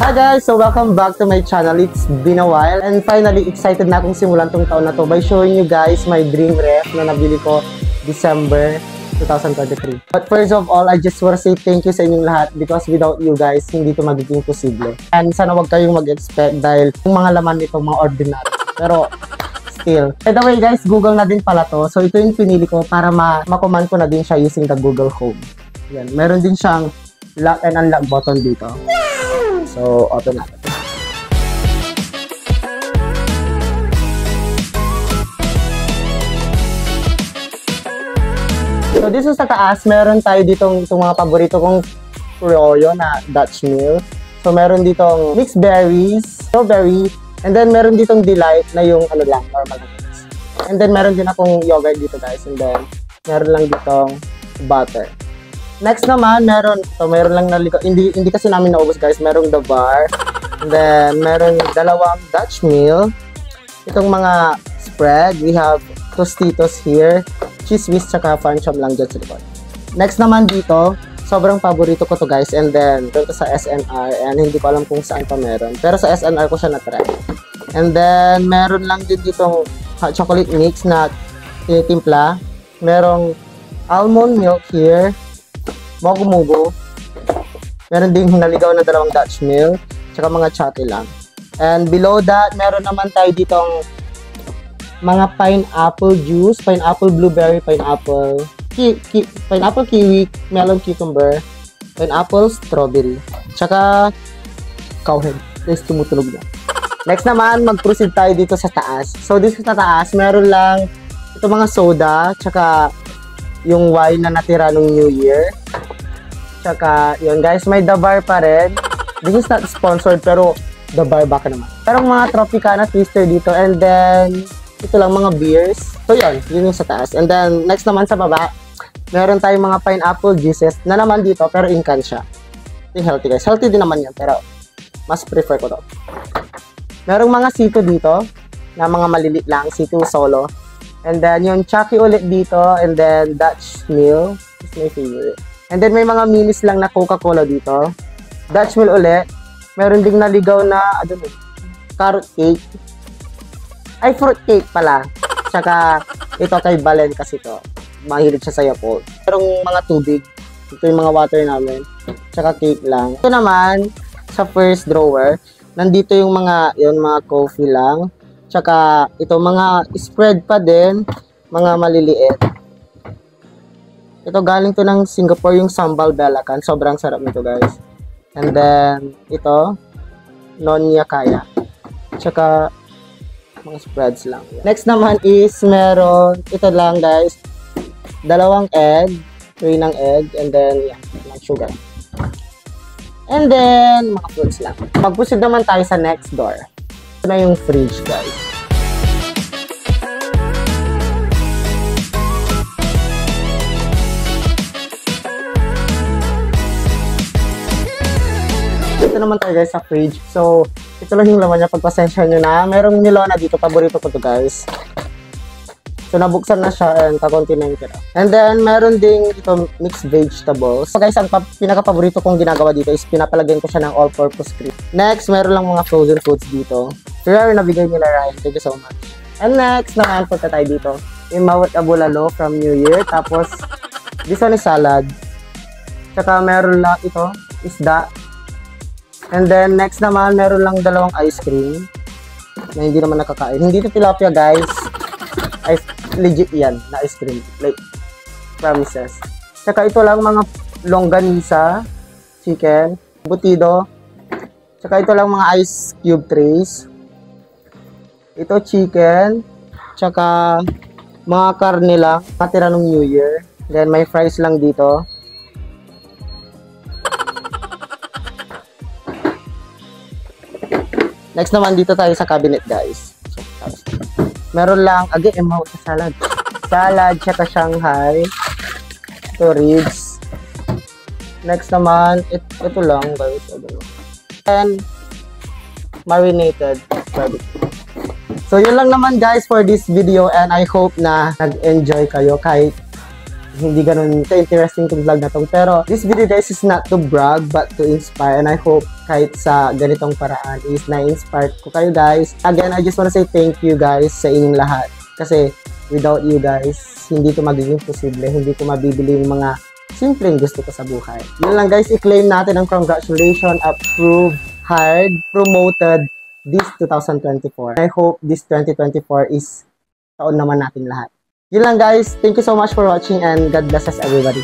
Hi guys! So welcome back to my channel. It's been a while and finally excited na akong simulan tong taon na to by showing you guys my dream ref na nabili ko December 2023. But first of all, I just want to say thank you sa inyong lahat because without you guys, hindi to magiging posible. And sana wag kayong mag-expect dahil yung mga laman nito mga ordinary. Pero still. By the way guys, Google na din pala to. So ito yung pinili ko para ma-command ko na din siya using the Google Home. Yan. Meron din siyang lock and unlock button dito. So, open natin. So, this is sa taas. Meron tayo ditong itong mga paborito kong Froyo na Dutch Mill. So, meron ditong mixed berries, strawberry, and then meron ditong delight na yung ano lang, normal na mix. And then, meron din akong yogurt dito guys. And then, meron lang ditong butter. Next naman, meron lang naligaw. Hindi kasi namin naubos guys. Merong the bar. And then, meron dalawang Dutch Mill. Itong mga spread. We have Tostitos here. Cheese whiz tsaka Farncham lang dyan sa likod. Next naman dito, sobrang paborito ko to guys. And then, dito sa SNR. And hindi ko alam kung saan pa meron. Pero sa SNR ko siya na-try. And then, meron lang din ditong hot chocolate mix na tinitimpla. Merong almond milk here. Mogo-mogo. Meron ding naligaw na dalawang Dutch Mill. Tsaka mga chatty lang. And below that, meron naman tayo ditong mga pineapple juice. Pineapple blueberry, pineapple kiwi, melon cucumber, pineapple strawberry. Tsaka cowhead. Guys, tumutulog na. Next naman, mag-proceed tayo dito sa taas. So, dito sa taas, meron lang ito mga soda. Tsaka yung wine na natira nung New Year. Tsaka, yun guys, may The Bar pa rin. This is not sponsored, pero The Bar baka naman. Pero mga Tropicana Twister dito. And then, ito lang mga beers. So yun yung sa taas. And then, next naman sa baba, meron tayong mga pineapple juices na naman dito, pero in can siya. Yung healthy guys. Healthy din naman yan, pero mas prefer ko to. Merong mga sito dito, na mga malilit lang, sito solo. And then, yung Chucky ulit dito, and then Dutch Mill is my favorite. And then, may mga minis lang na Coca-Cola dito. Dutch Mill ulit. Meron ding naligaw na, carrot cake. Ay, fruit cake pala. Tsaka, ito kay Balen kasi to. Mahilig siya sa Yakult. Merong mga tubig. Ito yung mga water namin. Tsaka cake lang. Ito naman, sa first drawer, nandito yung mga coffee lang. Tsaka, ito mga spread pa din. Mga maliliit. Ito galing to ng Singapore, yung sambal belacan. Sobrang sarap nito guys. And then, ito, Nonya Kaya. Tsaka, mga spreads lang. Next naman is, meron, ito lang guys, dalawang egg, tray ng egg, and then, yeah, ng sugar. And then, mga fruits lang. Mag-proceed naman tayo sa next door. Ito na yung fridge guys. Ito naman tayo guys sa fridge. So, ito lang yung laman niya. Pagpasensya nyo na. Merong nilona dito. Paborito ko to guys. So, nabuksan na siya and kakonti na yung tira. And then, meron ding ito mixed vegetables. So guys, ang pinaka-paborito kong ginagawa dito is pinapalagyan ko siya ng all-purpose cream. Next, meron lang mga frozen foods dito. Rare na bigay nila Ryan. Thank you so much. And next naman, punta tayo dito. Yung Mawat Abulalo from New Year. Tapos, this one is salad. Tsaka meron lang ito, isda. And then, next naman, meron lang dalawang ice cream na hindi naman nakakain. Hindi ito tilapia, guys. Legit yan na ice cream. Like, promises. Tsaka ito lang mga longganisa, chicken, butido. Tsaka ito lang mga ice cube trays. Ito chicken. Tsaka mga karne lang. Natira nung New Year. Then, may fries lang dito. Next naman dito tayo sa cabinet guys. Meron lang, again, emawat sa salad. Salad, tsaka Shanghai. Ito, ribs. Next naman, ito lang guys. And marinated barbecue. So, yun lang naman guys for this video and I hope na nag-enjoy kayo kahit hindi ganun ka-interesting itong vlog na to. Pero, this video guys is not to brag but to inspire and I hope kahit sa ganitong paraan is na-inspire ko kayo guys. Again, I just wanna say thank you guys sa inyong lahat. Kasi without you guys, hindi to magiging posible. Hindi ko mabibili yung mga simpleng gusto ko sa buhay. Yun lang guys, i-claim natin ang congratulations, approved, hired, promoted this 2024. I hope this 2024 is taon naman natin lahat. Yun lang guys, thank you so much for watching and God bless us everybody.